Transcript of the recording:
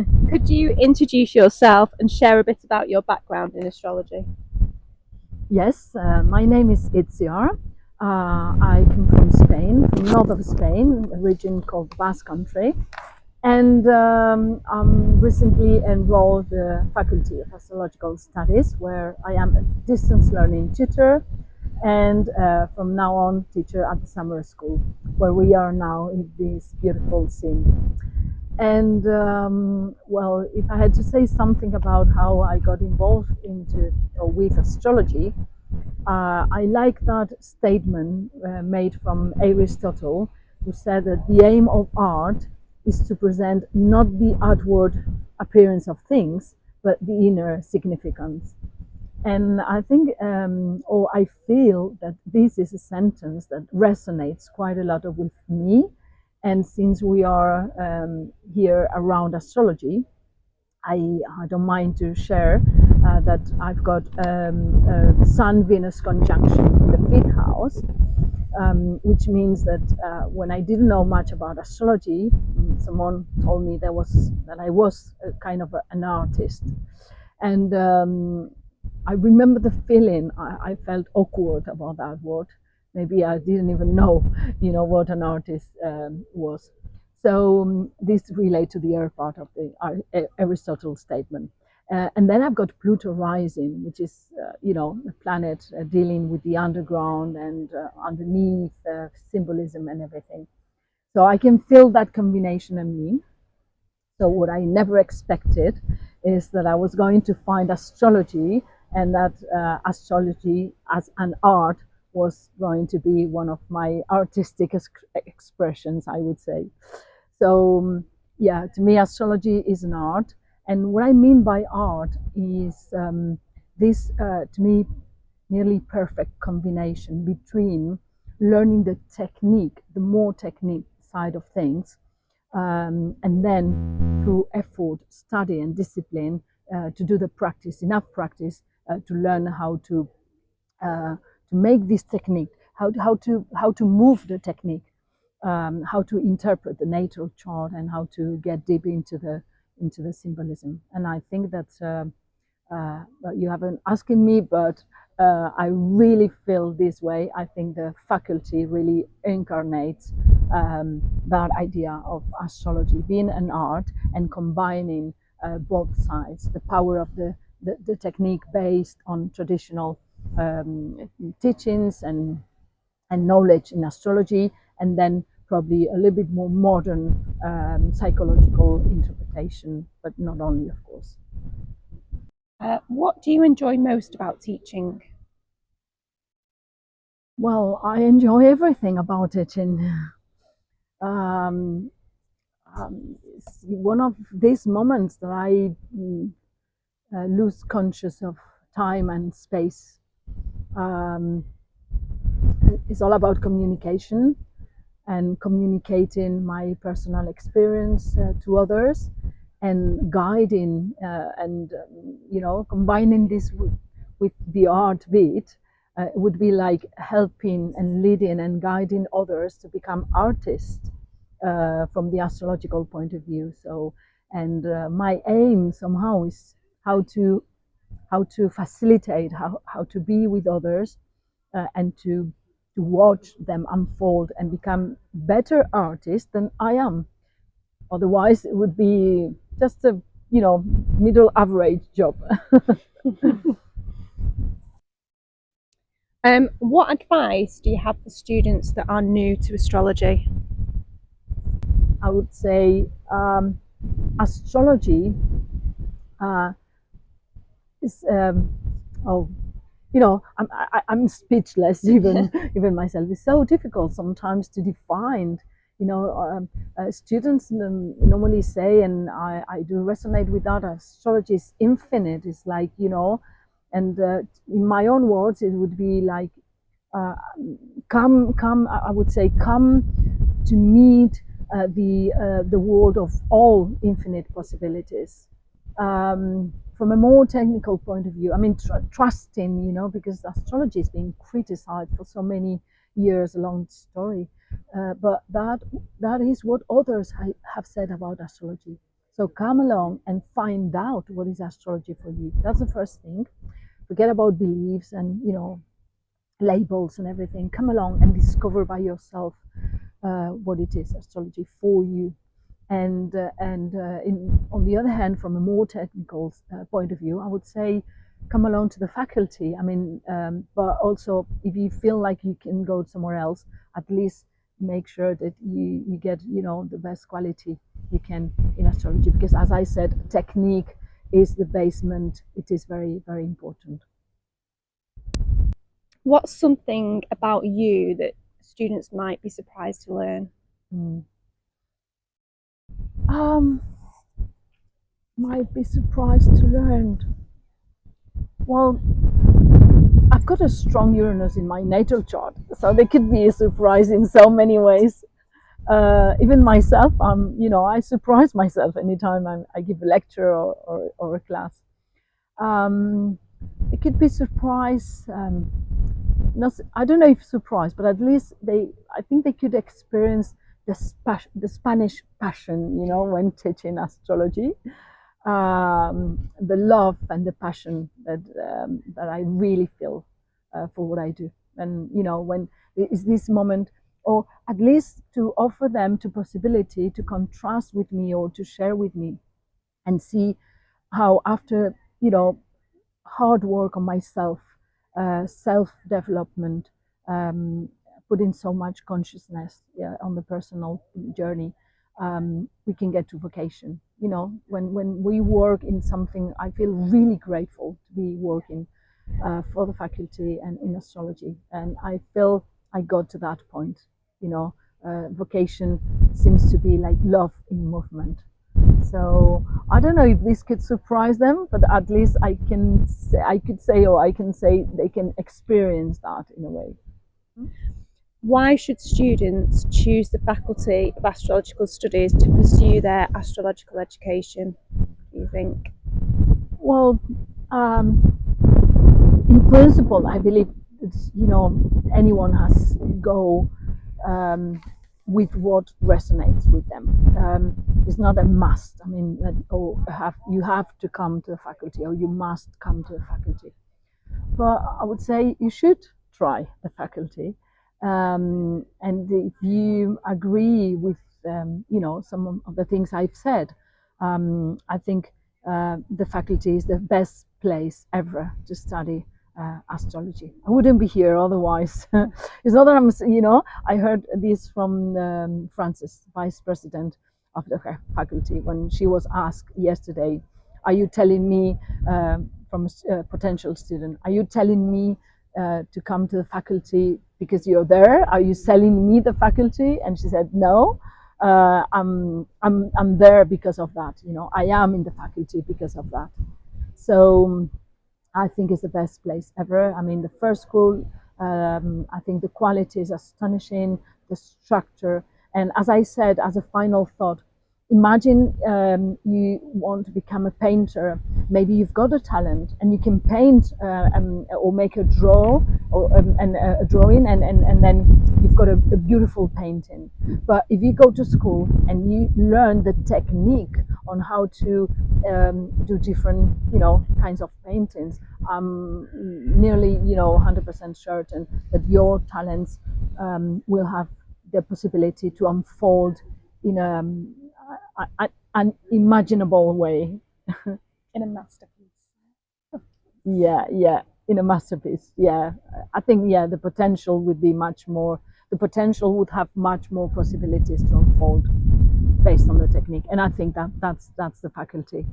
Could you introduce yourself and share a bit about your background in astrology? Yes, my name is Itziar. I come from Spain, from north of Spain, a region called Basque Country, and I'm recently enrolled the Faculty of Astrological Studies, where I am a distance learning tutor, and from now on teacher at the summer school, where we are now in this beautiful scene. And well, if I had to say something about how I got involved into or with astrology, I like that statement made from Aristotle, who said that the aim of art is to present not the outward appearance of things, but the inner significance. And I think, or I feel that this is a sentence that resonates quite a lot with me. And since we are here around astrology, I don't mind to share that I've got Sun-Venus conjunction in the fifth house, which means that when I didn't know much about astrology, someone told me that I was kind of an artist, and I remember the feeling. I felt awkward about that word. Maybe I didn't even know, what an artist was. So this relates to the earth part of the Aristotle statement. And then I've got Pluto rising, which is, a planet dealing with the underground and underneath symbolism and everything. So I can feel that combination in me. So what I never expected is that I was going to find astrology, and that astrology as an art was going to be one of my artistic expressions, I would say. So yeah, to me, astrology is an art, and what I mean by art is this, to me, nearly perfect combination between learning the technique, the more technique side of things, and then through effort, study, and discipline to do the practice, enough practice to learn how to make this technique, how to move the technique, how to interpret the natal chart, and how to get deep into the symbolism. And I think that you haven't asked me, but I really feel this way. I think the faculty really incarnates that idea of astrology being an art and combining both sides, the power of the technique based on traditional teachings and knowledge in astrology, and then probably a little bit more modern psychological interpretation, but not only, of course. What do you enjoy most about teaching? Well, I enjoy everything about it, and um, it's one of these moments that I lose conscious of time and space. Um, it's all about communication and communicating my personal experience to others, and guiding and combining this with the art bit would be like helping and leading and guiding others to become artists from the astrological point of view. So, and my aim somehow is how to facilitate, how to be with others, and to watch them unfold and become better artists than I am. Otherwise, it would be just a middle average job. What advice do you have for students that are new to astrology? I would say astrology uh, is oh I'm speechless. Even myself, it's so difficult sometimes to define. Students normally say, and I do resonate with that, astrology is infinite. It's like, and in my own words it would be like, uh, come, I would say, come to meet the world of all infinite possibilities. From a more technical point of view, I mean, trusting, because astrology is being criticized for so many years, a long story, but that is what others have said about astrology. So come along and find out what is astrology for you. That's the first thing. Forget about beliefs and labels and everything. Come along and discover by yourself what it is, astrology for you. On the other hand, from a more technical point of view, I would say come along to the faculty. I mean, but also if you feel like you can go somewhere else, at least make sure that you get the best quality you can in astrology, because as I said, technique is the basement. It is very, very important. What's something about you that students might be surprised to learn? Mm. Um, might be surprised to learn. Well, I've got a strong Uranus in my natal chart, so they could be a surprise in so many ways. Even myself, I surprise myself anytime I give a lecture or a class. It could be surprise. Not, I don't know if surprise, but at least I think they could experience the Spanish passion, when teaching astrology. The love and the passion that I really feel for what I do. And when is this moment, or at least to offer them the possibility to contrast with me or to share with me and see how after hard work on myself, self-development, um, putting so much consciousness, on the personal journey, we can get to vocation. When we work in something, I feel really grateful to be working for the faculty and in astrology, and I feel I got to that point. Vocation seems to be like love in movement. So I don't know if this could surprise them, but at least I can say they can experience that in a way. Why should students choose the Faculty of Astrological Studies to pursue their astrological education, do you think? Well, in principle, I believe it's, anyone has to go with what resonates with them. It's not a must. I mean, that you have to come to the faculty or you must come to the faculty. But I would say you should try the faculty, and if you agree with some of the things I've said, I think the faculty is the best place ever to study astrology. I wouldn't be here otherwise. It's not that I heard this from Frances, Vice President of the faculty, when she was asked yesterday, are you telling me, from a potential student, are you telling me to come to the faculty because you're there? Are you selling me the faculty? And she said, no, I'm there because of that. I am in the faculty because of that. So I think it's the best place ever. I mean, the first school, I think the quality is astonishing, the structure. And as I said, as a final thought, imagine you want to become a painter. Maybe you've got a talent and you can paint or make a a drawing, and then you've got a beautiful painting. But if you go to school and you learn the technique on how to do different kinds of paintings, I'm nearly 100% certain that your talents will have the possibility to unfold in an imaginable way. In a masterpiece. Yeah, in a masterpiece. Yeah, I think the potential would be much more. The potential would have much more possibilities to unfold based on the technique, and I think that's the faculty.